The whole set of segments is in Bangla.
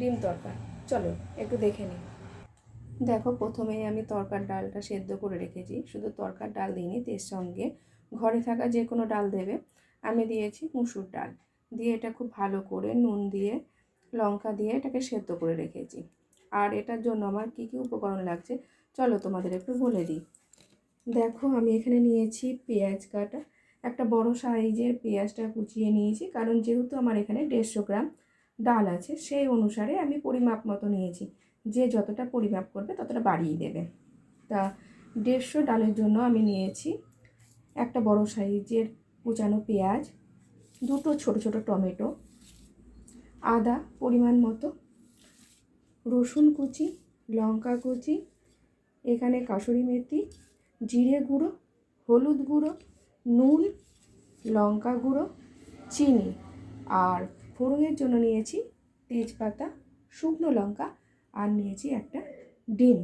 ডিম তরকা। চলো একটু দেখে নিই। দেখো, প্রথমেই আমি তরকার ডালটা সেদ্ধ করে রেখেছি। শুধু তরকার ডাল দিইনি, এর সঙ্গে ঘরে থাকা যে কোনো ডাল দেবে। আমি দিয়েছি মুসুর ডাল দিয়ে, এটা খুব ভালো করে নুন দিয়ে লঙ্কা দিয়ে এটাকে সেদ্ধ করে রেখেছি। আর এটার জন্য আমার কী কী উপকরণ লাগছে চলো তোমাদের একটু বলে দিই। দেখো, আমি এখানে নিয়েছি পেঁয়াজ কাটা, একটা বড় সাইজের পেঁয়াজটা কুচিয়ে নিয়েছি, কারণ যেহেতু আমার এখানে 150 গ্রাম ডাল আছে সেই অনুসারে আমি পরিমাপ মতো নিয়েছি। যে যতটা পরিমাপ করবে ততটা বাড়িয়ে দেবে। তা 150 ডালের জন্য আমি নিয়েছি একটা বড় সাইজের কুচানো পেঁয়াজ, দুটো ছোট ছোট টমেটো, আদা পরিমাণ মতো, রসুন কুচি, লঙ্কা কুচি, এখানে কাসুরি মেথি, জিরে গুঁড়ো, হলুদ গুঁড়ো, নুন, লঙ্কা গুঁড়ো, চিনি, আর ফোড়নের জন্য নিয়েছি তেজপাতা, শুকনো লঙ্কা, আর নিয়েছি একটা ডিম।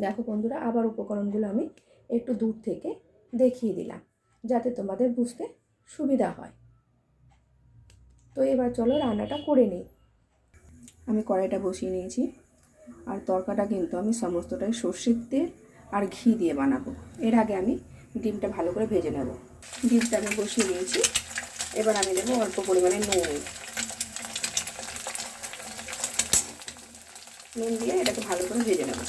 দেখো বন্ধুরা, আবার উপকরণগুলো আমি একটু দূর থেকে দেখিয়ে দিলাম যাতে তোমাদের বুঝতে সুবিধা হয়। তো এবার চলো রান্নাটা করে নিই। আমি কড়াইটা বসিয়ে নিয়েছি, আর তরকাটা কিন্তু আমি সমস্তটাই সর্ষের তেল আর ঘি দিয়ে বানাবো। এর আগে আমি ডিমটা ভালো করে ভেজে নেব। ডিমটা আমি বসিয়ে দিয়েছি। এবার আমি দেবো অল্প পরিমাণে নুন দিয়ে এটাকে ভালো করে ভেজে নেব।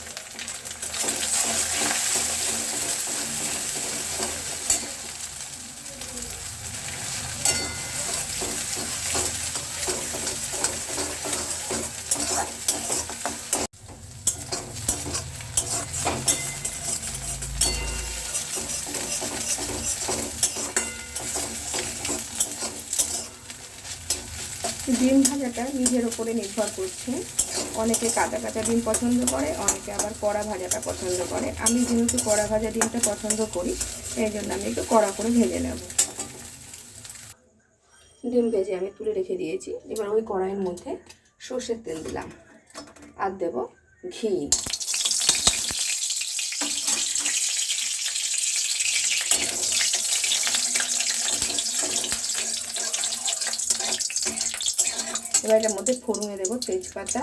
ডিম ভাজাটা নিজের ওপরে নির্ভর করছে। অনেকে কাঁচা কাঁচা ডিম পছন্দ করে, অনেকে আবার কড়া ভাজাটা পছন্দ করে। আমি যেহেতু কড়া ভাজা ডিমটা পছন্দ করি, এই জন্য আমি একটু কড়া করে ভেজে নেব। ডিম ভেজে আমি তুলে রেখে দিয়েছি। এবার ওই কড়াইয়ের মধ্যে সর্ষের তেল দিলাম, আর দেব ঘি। এবার এটার মধ্যে ফোড়নে দেবো তেজপাতা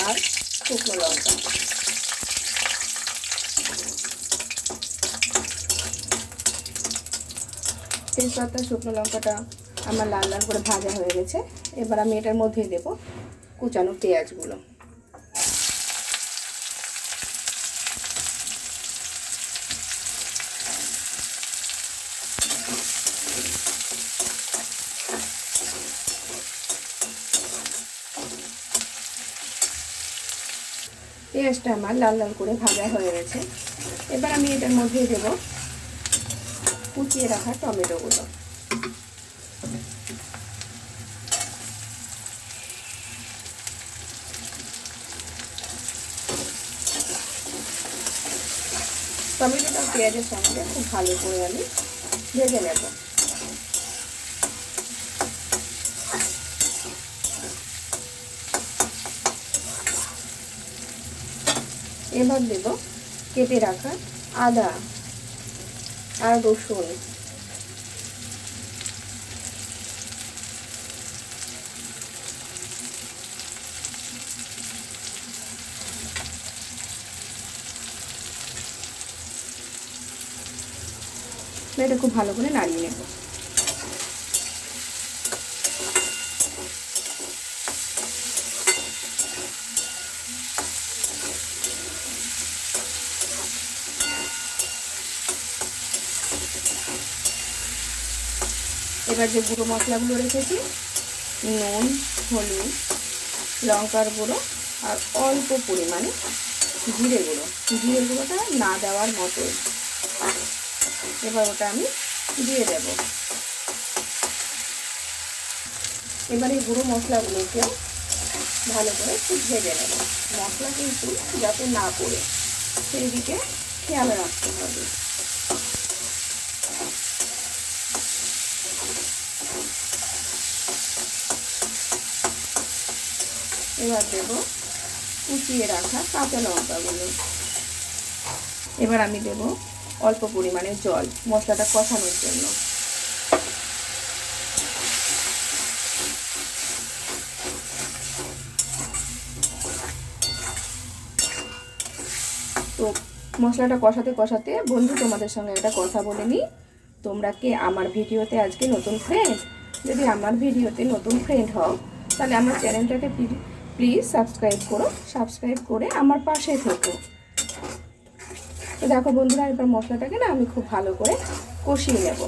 আর শুকনো লঙ্কা। তেজপাতা শুকনো লঙ্কাটা আমার লাল লাল করে ভাজা হয়ে গেছে। এবার আমি এটার মধ্যে দেব কুচানো পেঁয়াজগুলো। পেঁয়াজটা আমার লাল লাল করে ভাজা হয়ে গেছে। এবার আমি এটার মধ্যে দেব কুচিয়ে রাখা টমেটোগুলো। টমেটোটা পেঁয়াজের সঙ্গে খুব ভালো করে আমি ভেজে নেব। এবার দেব কেটে রাখা আদা আর রসুন। এটা খুব ভালো করে নাড়িয়ে নেব। এবার যে গুঁড়ো মশলাগুলো রেখেছি, নুন, হলুদ, লঙ্কার গুঁড়ো আর অল্প পরিমাণে জিরে গুঁড়ো। জিরে গুঁড়োটা না দেওয়ার মতোই। এবার ওটা আমি দিয়ে দেব। এবার এই গুঁড়ো মশলাগুলোকে ভালো করে একটু ভেজে নেব। মশলা কিন্তু যাতে না পড়ে সেই দিকে খেয়াল রাখতে হবে। এবার দেব কুচিয়ে রাখা কাঁচা লঙ্কাগুলো। এবার আমি দেব অল্প পরিমাণে জল মশলাটা কষানোর জন্য। তো মশলাটা কষাতে কষাতে বন্ধু তোমাদের সঙ্গে একটা কথা বলে নিই, তোমরা কি আমার ভিডিওতে আজকে নতুন ফ্রেন্ড? যদি আমার ভিডিওতে নতুন ফ্রেন্ড হও তাহলে আমার চ্যানেলটাকে প্লিজ সাবস্ক্রাইব করো, সাবস্ক্রাইব করে আমার পাশে থেকো। তো দেখো বন্ধুরা, এবার মশলাটাকে না আমি খুব ভালো করে কষিয়ে নেব।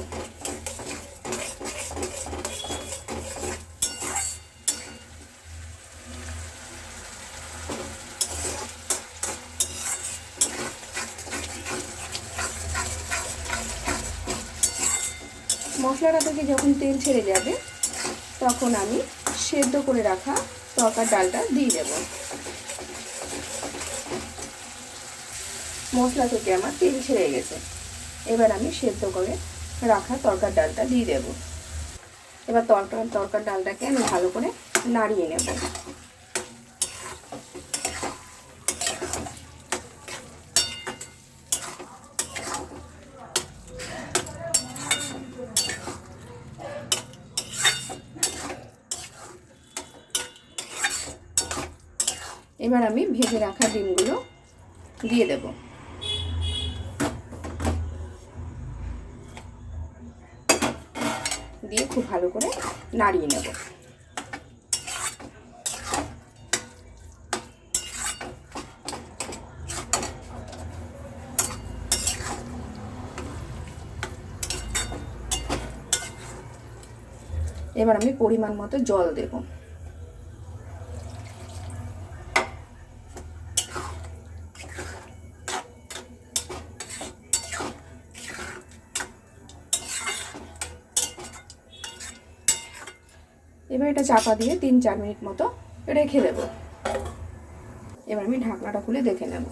মশলাটা থেকে যখন তেল ছেড়ে যাবে তখন আমি সেদ্ধ করে রাখা তরকার ডালটা দিয়ে দেব। মশলা থেকে আমার তেল ছেড়ে গেছে, এবার আমি সেদ্ধ করে রাখা তরকার ডালটা দিয়ে দেব। এবার তরকার ডালটাকে আমি ভালো করে নাড়িয়ে নেব। এবার আমি ভেজে রাখা ডিমগুলো দিয়ে দেব। দিয়ে খুব ভালো করে নাড়িয়ে নেব। এবার আমি পরিমাণ মতো জল দেব। এবার এটা চাপা দিয়ে 3-4 মিনিট মতো রেখে দেব। এবার আমি ঢাকনাটা খুলে দেখে নেব।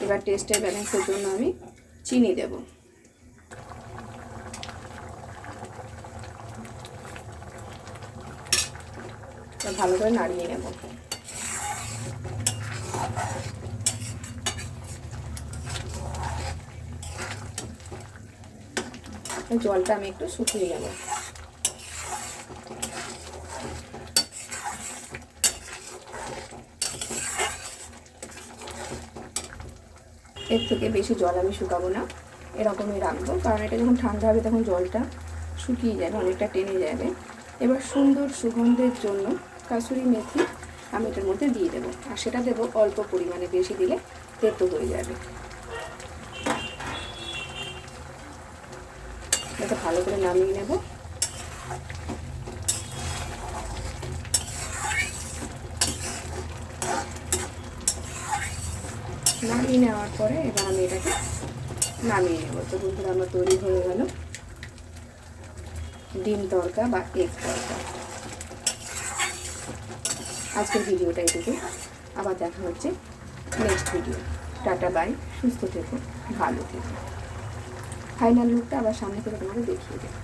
এবার টেস্টের ব্যালেন্সের জন্য আমি চিনি দেব। ভালো করে নাড়িয়ে নেব। জলটা আমি একটু শুকিয়ে নেব। এর থেকে বেশি জল আমি শুকাবো না, এরকমই রাখবো, কারণ এটা যখন ঠান্ডা হবে তখন জলটা শুকিয়ে যাবে, অনেকটা টেনে যাবে। এবার সুন্দর সুগন্ধের জন্য কাসুরি মেথি আমি এটার মধ্যে দিয়ে দেবো, আর সেটা দেবো অল্প পরিমাণে, বেশি দিলে তেতো হয়ে যাবে। এটা ভালো করে নামিয়ে নেব। নামিয়ে নেওয়ার পরে এবার আমি এটাকে নামিয়ে নেব। তো বন্ধুরা, আমার তৈরি হয়ে গেল ডিম তড়কা বা এগ তড়কা। আজকের ভিডিওটা এটুকু, আবার দেখা হচ্ছে নেক্সট ভিডিও। টাটা বাই, সুস্থ থেকো, ভালো থেকো। ফাইনাল লুকটা আবার সামনে থেকে তোমাকে দেখিয়ে দেবো।